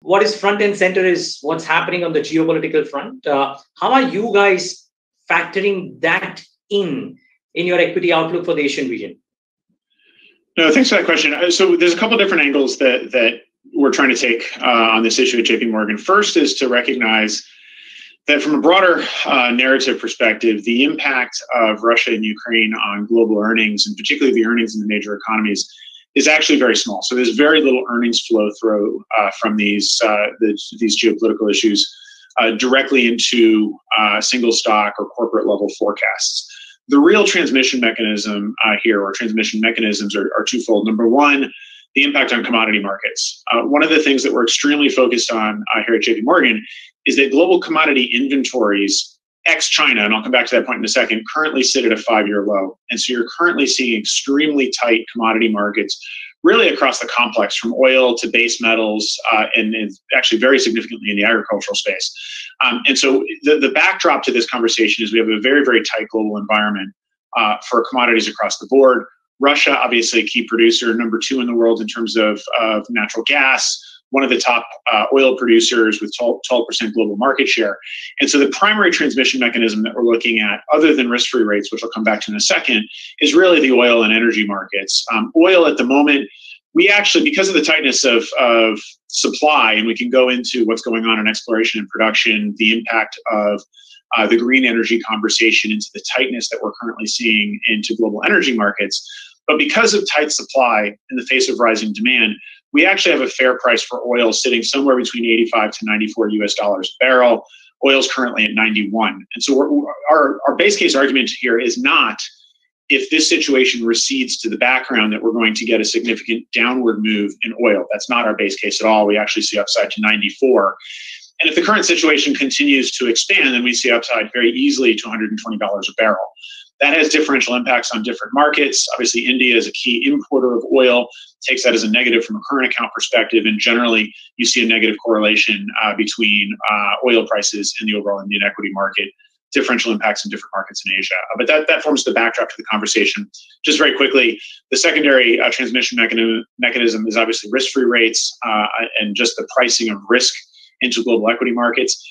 what is front and center is what's happening on the geopolitical front. How are you guys factoring that in your equity outlook for the Asian region? No, thanks for that question. So there's a couple of different angles that we're trying to take on this issue at JPMorgan. First is to recognize that from a broader narrative perspective, the impact of Russia and Ukraine on global earnings, and particularly the earnings in the major economies, is actually very small. So there's very little earnings flow through from these geopolitical issues directly into single stock or corporate level forecasts. The real transmission mechanism here, or transmission mechanisms, are twofold. Number one, the impact on commodity markets. One of the things that we're extremely focused on here at JPMorgan is that global commodity inventories, ex-China, and I'll come back to that point in a second, currently sit at a 5-year low. And so you're currently seeing extremely tight commodity markets really across the complex, from oil to base metals, and actually very significantly in the agricultural space. And so the backdrop to this conversation is we have a very, very tight global environment for commodities across the board. Russia, obviously a key producer, number 2 in the world in terms of natural gas, one of the top oil producers with 12% global market share. And so the primary transmission mechanism that we're looking at, other than risk-free rates, which I'll come back to in a second, is really the oil and energy markets. Oil at the moment, we actually, because of the tightness of supply, and we can go into what's going on in exploration and production, the impact of the green energy conversation into the tightness that we're currently seeing into global energy markets. But because of tight supply in the face of rising demand, we actually have a fair price for oil sitting somewhere between 85 to 94 US dollars a barrel. Oil's currently at 91. And so our base case argument here is not, if this situation recedes to the background, that we're going to get a significant downward move in oil. That's not our base case at all. We actually see upside to 94. And if the current situation continues to expand, then we see upside very easily to $120 a barrel. That has differential impacts on different markets. Obviously, India is a key importer of oil, takes that as a negative from a current account perspective, and generally you see a negative correlation between oil prices and the overall Indian equity market, differential impacts in different markets in Asia. But that forms the backdrop to the conversation. Just very quickly, the secondary transmission mechanism is obviously risk-free rates and just the pricing of risk into global equity markets.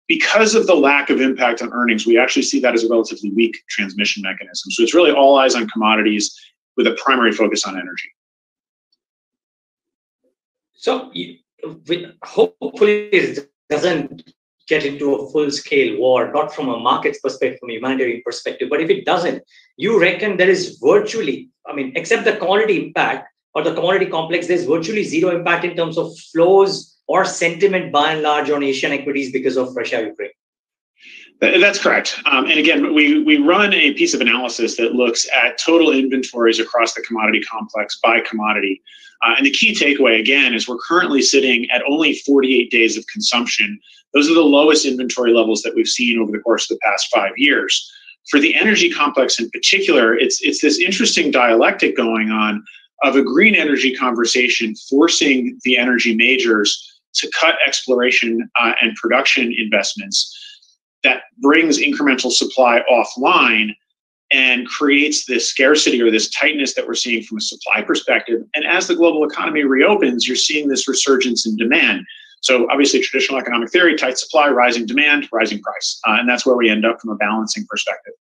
Because of the lack of impact on earnings, we actually see that as a relatively weak transmission mechanism. So it's really all eyes on commodities with a primary focus on energy. So hopefully it doesn't get into a full-scale war, not from a markets perspective, from a humanitarian perspective. But if it doesn't, you reckon there is virtually, except the commodity impact or the commodity complex, there's virtually zero impact in terms of flows or sentiment by and large on Asian equities because of Russia-Ukraine? That's correct. And again, we run a piece of analysis that looks at total inventories across the commodity complex by commodity. And the key takeaway, again, is we're currently sitting at only 48 days of consumption. Those are the lowest inventory levels that we've seen over the course of the past 5 years. For the energy complex in particular, it's this interesting dialectic going on of a green energy conversation forcing the energy majors to cut exploration and production investments that brings incremental supply offline and creates this scarcity or this tightness that we're seeing from a supply perspective. And as the global economy reopens, you're seeing this resurgence in demand. So obviously traditional economic theory, tight supply, rising demand, rising price. And that's where we end up from a balancing perspective.